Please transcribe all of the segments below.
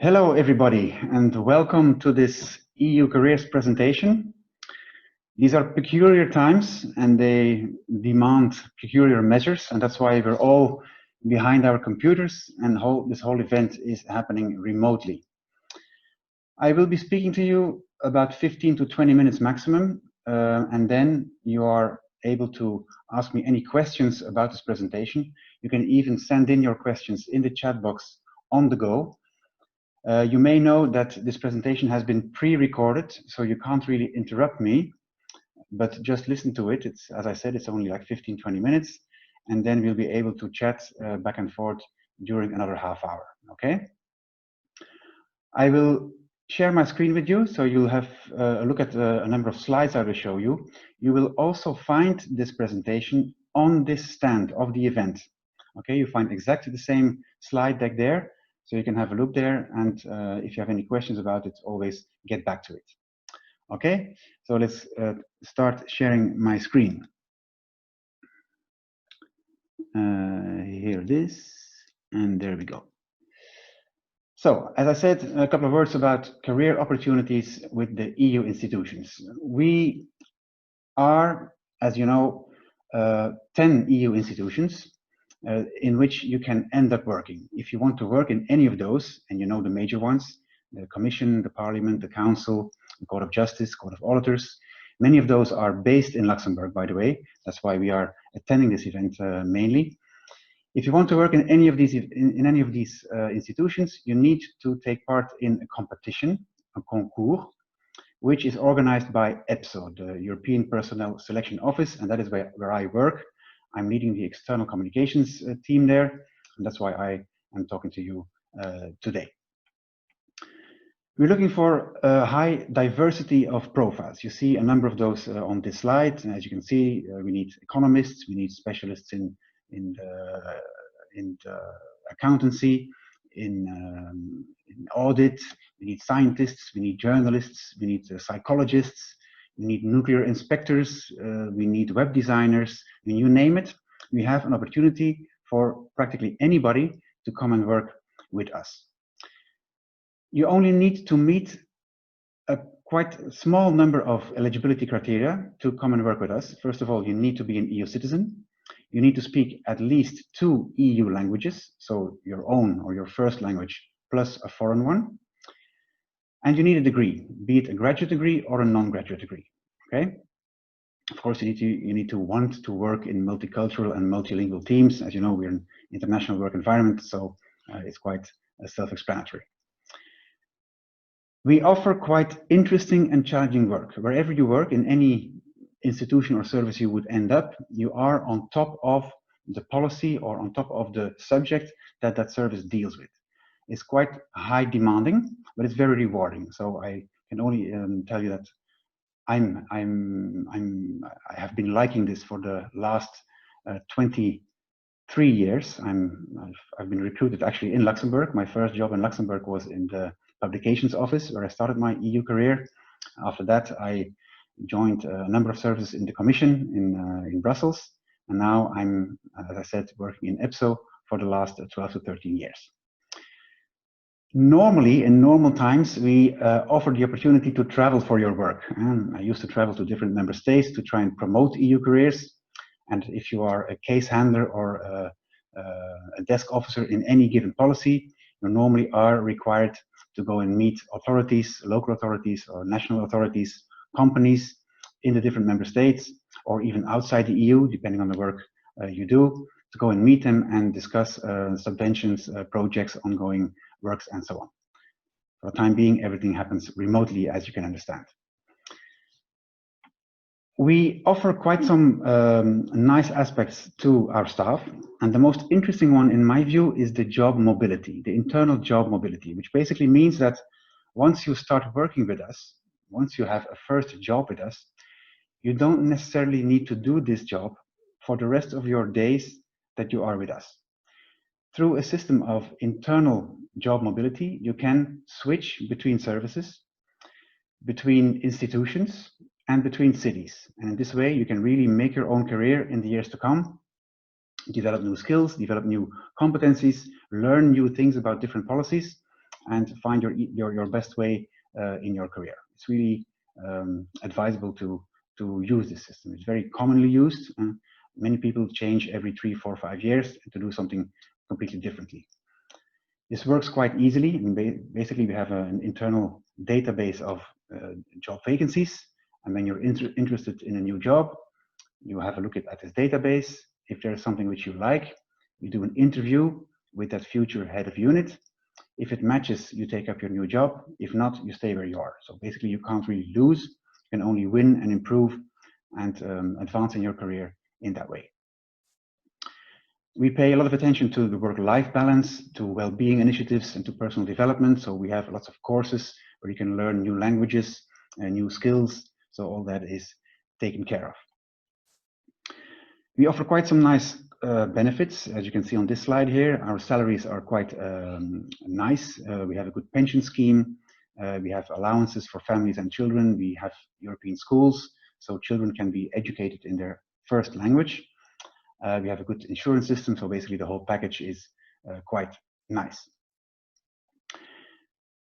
Hello, everybody, and welcome to this EU Careers presentation. These are peculiar times, and they demand peculiar measures, and that's why we're all behind our computers, and this whole event is happening remotely. I will be speaking to you about 15 to 20 minutes maximum, and then you are able to ask me any questions about this presentation. You can even send in your questions in the chat box on the go. You may know that this presentation has been pre-recorded, so you can't really interrupt me, but just listen to it. It's, as I said, it's only like 15-20 minutes, and then we'll be able to chat back and forth during another half hour, okay? I will share my screen with you, so you'll have a look at a number of slides I will show you. You will also find this presentation on this stand of the event, okay? You find exactly the same slide deck there, so you can have a look there, and if you have any questions about it, always get back to it. Okay, so let's start sharing my screen. Here it is, and there we go. So, as I said, a couple of words about career opportunities with the EU institutions. We are, as you know, 10 EU institutions in which you can end up working. If you want to work in any of those, and you know the major ones, the Commission, the Parliament, the Council, the Court of Justice, Court of Auditors, many of those are based in Luxembourg, by the way. That's why we are attending this event mainly. If you want to work in any of these institutions, you need to take part in a competition, a concours, which is organized by EPSO, the European Personnel Selection Office, and that is where I work. I'm leading the external communications team there, and that's why I am talking to you today. We're looking for a high diversity of profiles. You see a number of those on this slide. And as you can see, we need economists, we need specialists in accountancy, in audit, we need scientists, we need journalists, we need psychologists, we need nuclear inspectors, we need web designers, and you name it. We have an opportunity for practically anybody to come and work with us. You only need to meet a quite small number of eligibility criteria to come and work with us. First of all, you need to be an EU citizen. You need to speak at least 2 EU languages, so your own or your first language plus a foreign one. And you need a degree, be it a graduate degree or a non-graduate degree, okay? Of course, you need to want to work in multicultural and multilingual teams. As you know, we're an international work environment, so it's quite self-explanatory. We offer quite interesting and challenging work. Wherever you work, in any institution or service you would end up, you are on top of the policy or on top of the subject that that service deals with. It's quite high demanding, but it's very rewarding. So I can only tell you that I have been liking this for the last 23 years. I've been recruited actually in Luxembourg. My first job in Luxembourg was in the publications office where I started my EU career. After that, I joined a number of services in the Commission in Brussels, and now I'm, as I said, working in EPSO for the last 12 to 13 years. Normally, in normal times, we offer the opportunity to travel for your work. And I used to travel to different member states to try and promote EU careers. And if you are a case handler or a desk officer in any given policy, you normally are required to go and meet authorities, local authorities or national authorities, companies in the different member states, or even outside the EU, depending on the work you do, to go and meet them and discuss subventions, projects, ongoing works, and so on. For the time being, everything happens remotely, as you can understand. We offer quite some nice aspects to our staff, and the most interesting one, in my view, is the job mobility, the internal job mobility, which basically means that once you start working with us, once you have a first job with us, you don't necessarily need to do this job for the rest of your days that you are with us. Through a system of internal job mobility, you can switch between services, between institutions, and between cities. And in this way, you can really make your own career in the years to come, develop new skills, develop new competencies, learn new things about different policies, and find your best way in your career. It's really advisable to use this system. It's very commonly used. Many people change every 3, 4, 5 years to do something completely differently. This works quite easily. Basically, we have an internal database of job vacancies. And when you're interested in a new job, you have a look at this database. If there is something which you like, you do an interview with that future head of unit. If it matches, you take up your new job. If not, you stay where you are. So basically, you can't really lose. You can only win and improve and advance in your career in that way. We pay a lot of attention to the work-life balance, to well-being initiatives, and to personal development. So we have lots of courses where you can learn new languages and new skills. So all that is taken care of. We offer quite some nice benefits. As you can see on this slide here, our salaries are quite nice. We have a good pension scheme. We have allowances for families and children. We have European schools, so children can be educated in their first language. We have a good insurance system, so basically the whole package is quite nice.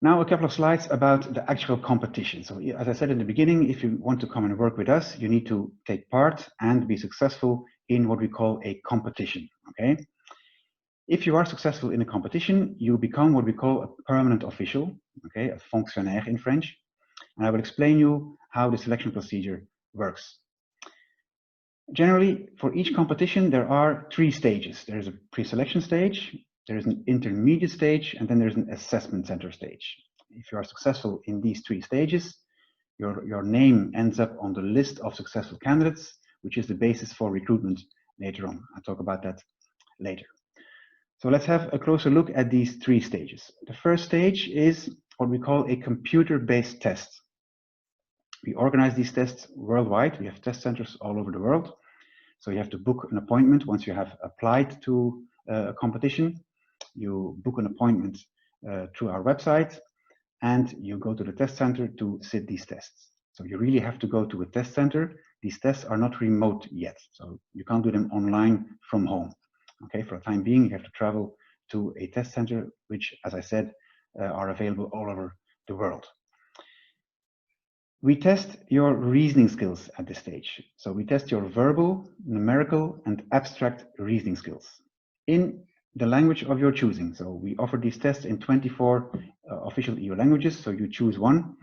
Now a couple of slides about the actual competition. So as I said in the beginning, if you want to come and work with us, you need to take part and be successful in what we call a competition, okay? If you are successful in a competition, you become what we call a permanent official, okay, a fonctionnaire in French. And I will explain you how the selection procedure works. Generally, for each competition, there are 3 stages. There's a pre-selection stage, there's an intermediate stage, and then there's an assessment center stage. If you are successful in these 3 stages, your name ends up on the list of successful candidates, which is the basis for recruitment later on. I'll talk about that later. So let's have a closer look at these 3 stages. The first stage is what we call a computer-based test. We organize these tests worldwide. We have test centers all over the world. So you have to book an appointment once you have applied to a competition. You book an appointment through our website, and you go to the test center to sit these tests. So you really have to go to a test center. These tests are not remote yet, so you can't do them online from home. Okay, for the time being, you have to travel to a test center, which, as I said, are available all over the world. We test your reasoning skills at this stage. So we test your verbal, numerical, and abstract reasoning skills in the language of your choosing. So we offer these tests in 24 official EU languages. So you choose one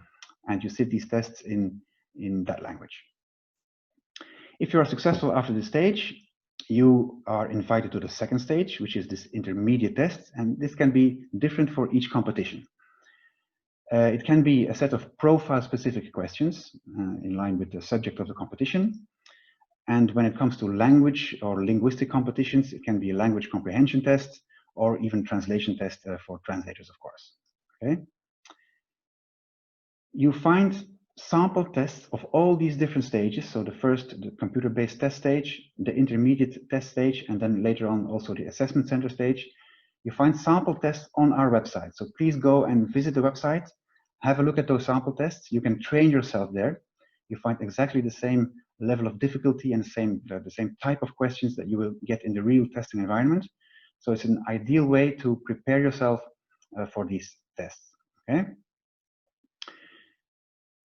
and you sit these tests in that language. If you are successful after this stage, you are invited to the second stage, which is this intermediate test. And this can be different for each competition. It can be a set of profile-specific questions in line with the subject of the competition. And when it comes to language or linguistic competitions, it can be a language comprehension test or even translation test for translators, of course. Okay. You find sample tests of all these different stages. So the first, the computer-based test stage, the intermediate test stage, and then later on also the assessment center stage. You find sample tests on our website. So please go and visit the website, have a look at those sample tests. You can train yourself there. You find exactly the same level of difficulty and the same type of questions that you will get in the real testing environment. So it's an ideal way to prepare yourself for these tests. Okay.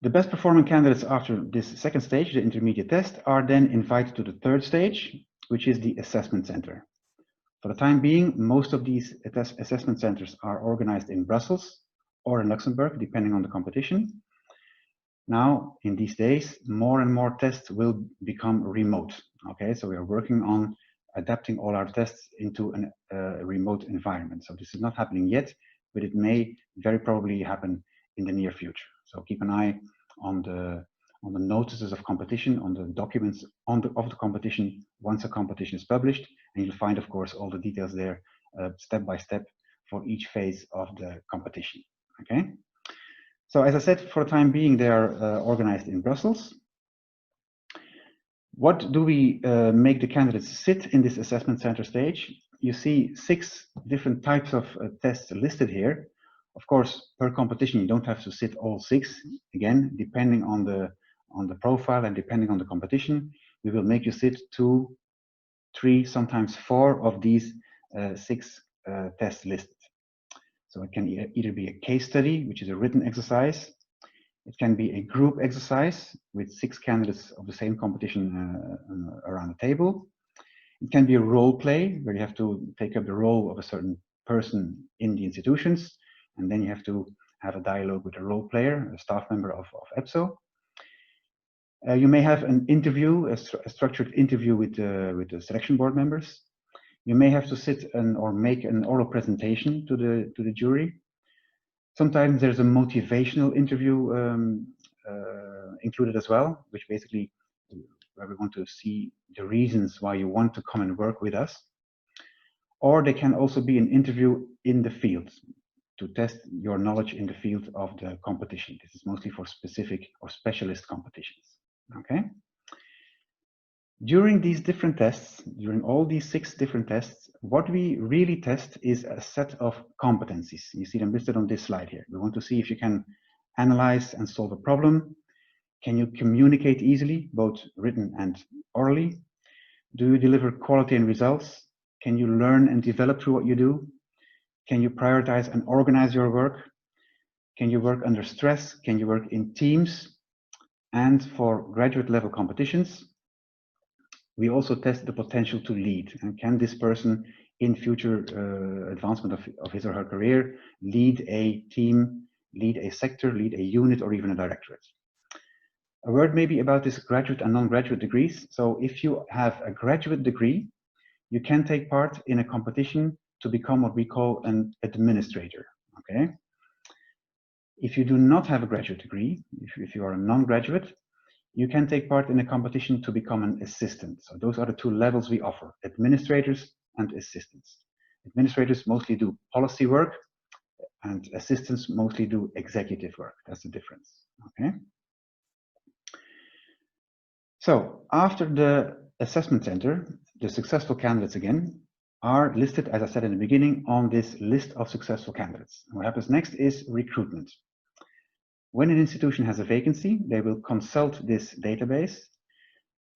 The best performing candidates after this second stage, the intermediate test, are then invited to the third stage, which is the assessment center. For the time being, most of these assessment centers are organized in Brussels or in Luxembourg, depending on the competition. Now, in these days, more and more tests will become remote. Okay, so we are working on adapting all our tests into a remote environment. So this is not happening yet, but it may very probably happen in the near future. So keep an eye on the notices of competition, on the documents of the competition once a competition is published, and you'll find, of course, all the details there step by step for each phase of the competition. Okay. So as I said, for the time being, they are organized in Brussels. What do we make the candidates sit in this assessment center stage? You see 6 different types of tests listed here. Of course, per competition, you don't have to sit all 6. Again, depending on the profile and depending on the competition, we will make you sit 2, 3, sometimes 4 of these 6 tests listed. So it can either be a case study, which is a written exercise. It can be a group exercise with 6 candidates of the same competition around the table. It can be a role play where you have to take up the role of a certain person in the institutions, and then you have to have a dialogue with a role player, a staff member of EPSO. You may have an interview, a structured interview with the selection board members. You may have to sit or make an oral presentation to the jury. Sometimes there's a motivational interview included as well, which basically where we want to see the reasons why you want to come and work with us. Or they can also be an interview in the field to test your knowledge in the field of the competition. This is mostly for specific or specialist competitions. Okay. During these different tests, during all these 6 different tests, what we really test is a set of competencies. You see them listed on this slide here. We want to see if you can analyze and solve a problem. Can you communicate easily, both written and orally? Do you deliver quality and results? Can you learn and develop through what you do? Can you prioritize and organize your work? Can you work under stress? Can you work in teams? And for graduate level competitions, we also test the potential to lead. And can this person in future advancement of his or her career lead a team, lead a sector, lead a unit, or even a directorate? A word maybe about this graduate and non-graduate degrees. So if you have a graduate degree, you can take part in a competition to become what we call an administrator. Okay. If you do not have a graduate degree, if you are a non-graduate, you can take part in a competition to become an assistant. So those are the 2 levels we offer, administrators and assistants. Administrators mostly do policy work and assistants mostly do executive work. That's the difference. Okay. So after the assessment center, the successful candidates again are listed, as I said in the beginning, on this list of successful candidates. And what happens next is recruitment. When an institution has a vacancy, they will consult this database,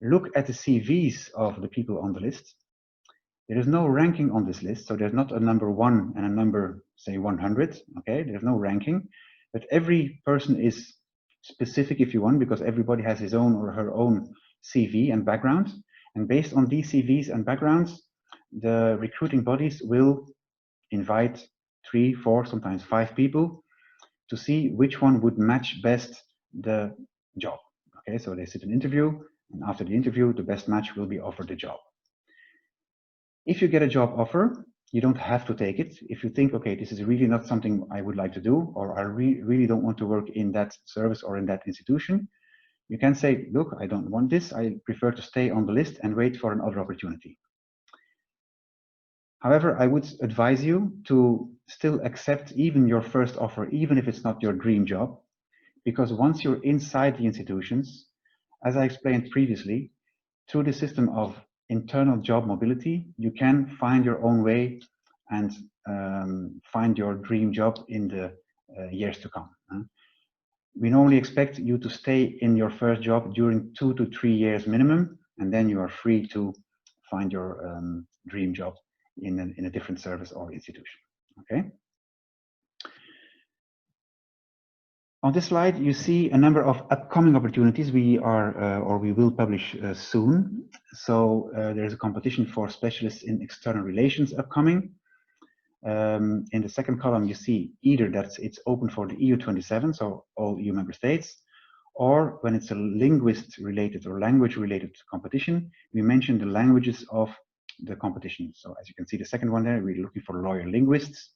look at the CVs of the people on the list. There is no ranking on this list, so there's not a number 1 and a number, say, 100. Okay, there's no ranking, but every person is specific, if you want, because everybody has his own or her own CV and background. And based on these CVs and backgrounds, the recruiting bodies will invite 3, 4, sometimes 5 people to see which one would match best the job. Okay, so they sit an interview, and after the interview, the best match will be offered the job. If you get a job offer, you don't have to take it. If you think, okay, this is really not something I would like to do, or I really don't want to work in that service or in that institution, you can say, look, I don't want this. I prefer to stay on the list and wait for another opportunity. However, I would advise you to still accept even your first offer, even if it's not your dream job, because once you're inside the institutions, as I explained previously, through the system of internal job mobility, you can find your own way and find your dream job in the years to come. We normally expect you to stay in your first job during 2 to 3 years minimum, and then you are free to find your dream job in a different service or institution. Okay. On this slide, you see a number of upcoming opportunities we are or we will publish soon. So there's a competition for specialists in external relations upcoming. In the second column, you see either that it's open for the EU27, so all EU member states, or when it's a linguist-related or language-related competition, we mention the languages of the competition. So as you can see, the second one there, we're looking for lawyer linguists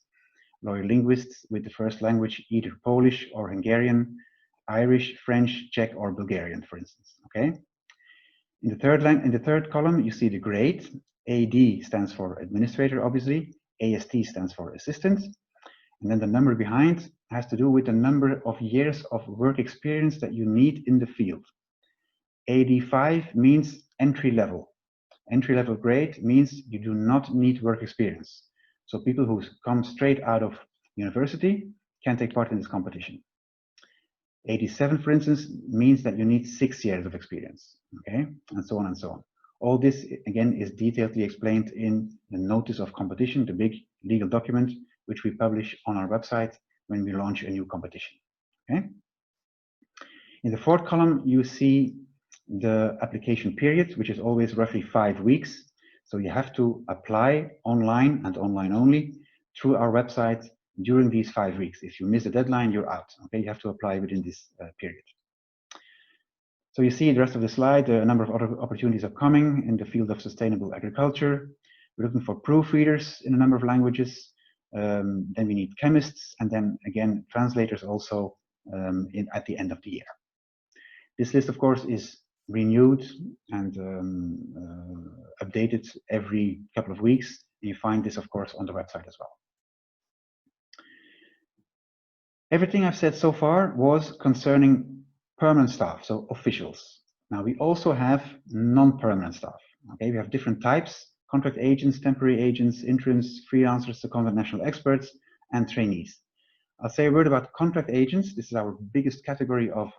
with the first language, either Polish or Hungarian, Irish, French, Czech, or Bulgarian, for instance. Okay. In the third column, you see the grade. AD stands for administrator, obviously. AST stands for assistant. And then the number behind has to do with the number of years of work experience that you need in the field. AD5 means entry level. Entry level grade means you do not need work experience. So people who come straight out of university can take part in this competition. 87, for instance, means that you need 6 years of experience, okay, and so on and so on. All this, again, is detailedly explained in the notice of competition, the big legal document which we publish on our website when we launch a new competition. Okay. In the fourth column, you see the application period, which is always roughly 5 weeks. So you have to apply online and online only through our website during these 5 weeks. If you miss the deadline, you're out. Okay, you have to apply within this period. So you see the rest of the slide, a number of other opportunities are coming in the field of sustainable agriculture. We're looking for proofreaders in a number of languages. Then we need chemists, and then again, translators also at the end of the year. This list, of course, is renewed and updated every couple of weeks. You find this, of course, on the website as well. Everything I've said so far was concerning permanent staff, so officials. Now we also have non-permanent staff. Okay, we have different types: contract agents, temporary agents, interns, freelancers, seconded national experts, and trainees. I'll say a word about contract agents. This is our biggest category of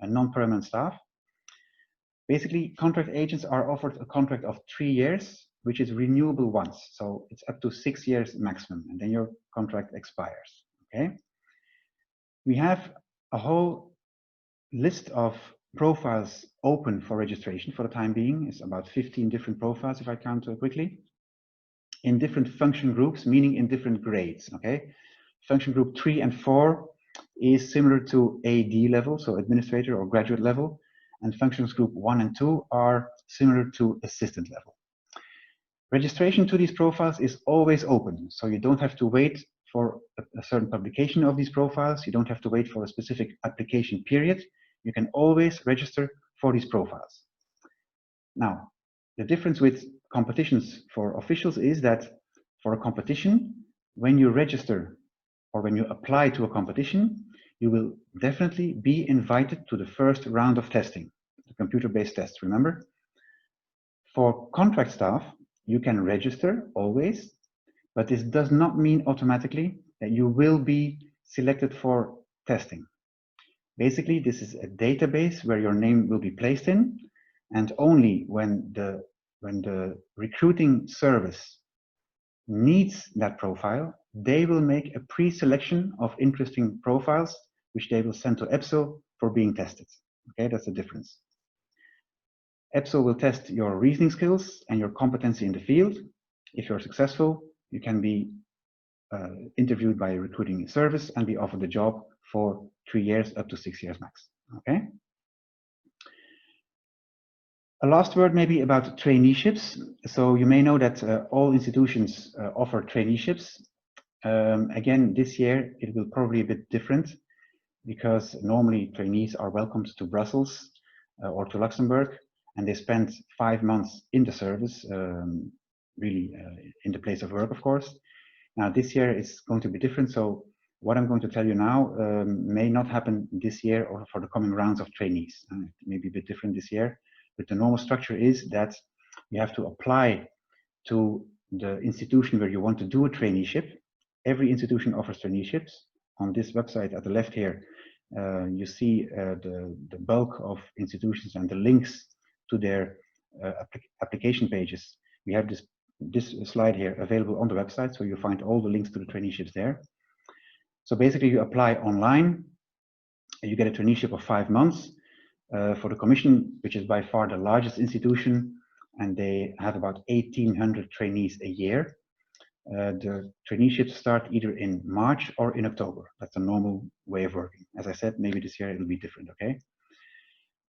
non-permanent staff. Basically, contract agents are offered a contract of 3 years, which is renewable once. So it's up to 6 years maximum, and then your contract expires. Okay. We have a whole list of profiles open for registration for the time being. It's about 15 different profiles, if I count quickly, in different function groups, meaning in different grades. Okay. Function group 3 and 4 is similar to AD level, so administrator or graduate level, and functions group 1 and 2 are similar to assistant level. Registration to these profiles is always open, so you don't have to wait for a certain publication of these profiles. You don't have to wait for a specific application period. You can always register for these profiles. Now, the difference with competitions for officials is that for a competition, when you register or when you apply to a competition, you will definitely be invited to the first round of testing, the computer-based test, remember? For contract staff, you can register always, but this does not mean automatically that you will be selected for testing. Basically, this is a database where your name will be placed in, and only when the recruiting service needs that profile, they will make a pre-selection of interesting profiles, which they will send to EPSO for being tested. Okay, that's the difference. EPSO will test your reasoning skills and your competency in the field. If you're successful, you can be interviewed by a recruiting service and be offered the job for 3 years up to 6 years max. Okay. A last word maybe about traineeships. So you may know that all institutions offer traineeships. Again, this year it will probably be a bit different because normally trainees are welcomed to Brussels or to Luxembourg, and they spend 5 months in the service, really in the place of work, of course. Now this year it's going to be different. So what I'm going to tell you now may not happen this year or for the coming rounds of trainees. It may be a bit different this year, but the normal structure is that you have to apply to the institution where you want to do a traineeship. Every institution offers traineeships. On this website at the left here, you see the bulk of institutions and the links to their application pages. We have this slide here available on the website, so you find all the links to the traineeships there. So basically you apply online, you get a traineeship of 5 months for the Commission, which is by far the largest institution, and they have about 1,800 trainees a year. The traineeships start either in March or in October. That's a normal way of working. As I said, maybe this year it'll be different, okay?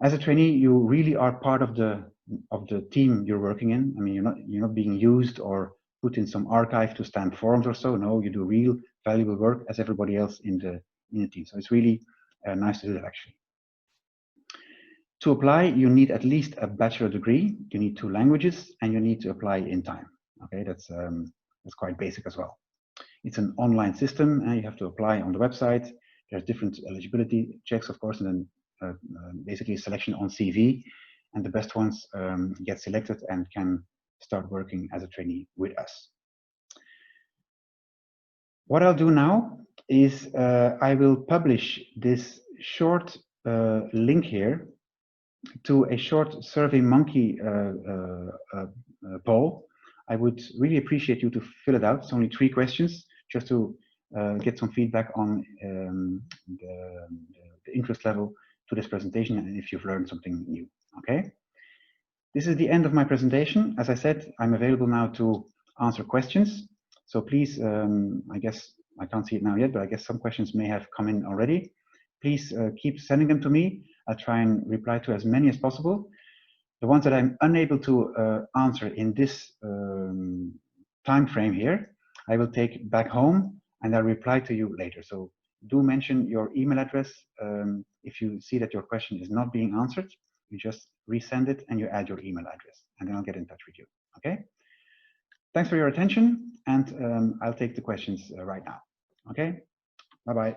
As a trainee, you really are part of the team you're working in. I mean, you're not being used or put in some archive to stamp forms or so. No, you do real valuable work as everybody else in the team. So it's really nice to do that, actually. To apply, you need at least a bachelor degree. You need 2 languages, and you need to apply in time. Okay, that's quite basic as well. It's an online system, and you have to apply on the website. There's different eligibility checks, of course, and then basically selection on CV, and the best ones get selected and can start working as a trainee with us. What I'll do now is I will publish this short link here to a short SurveyMonkey poll. I would really appreciate you to fill it out. It's only 3 questions. just to get some feedback on the interest level to this presentation and if you've learned something new. Okay. This is the end of my presentation. As I said, I'm available now to answer questions. So please, I guess I can't see it now yet, but I guess some questions may have come in already. Please keep sending them to me. I'll try and reply to as many as possible. The ones that I'm unable to answer in this time frame here, I will take back home and I'll reply to you later. So do mention your email address. If you see that your question is not being answered, you just resend it and you add your email address, and then I'll get in touch with you. Okay? Thanks for your attention, and I'll take the questions right now. Okay? Bye-bye.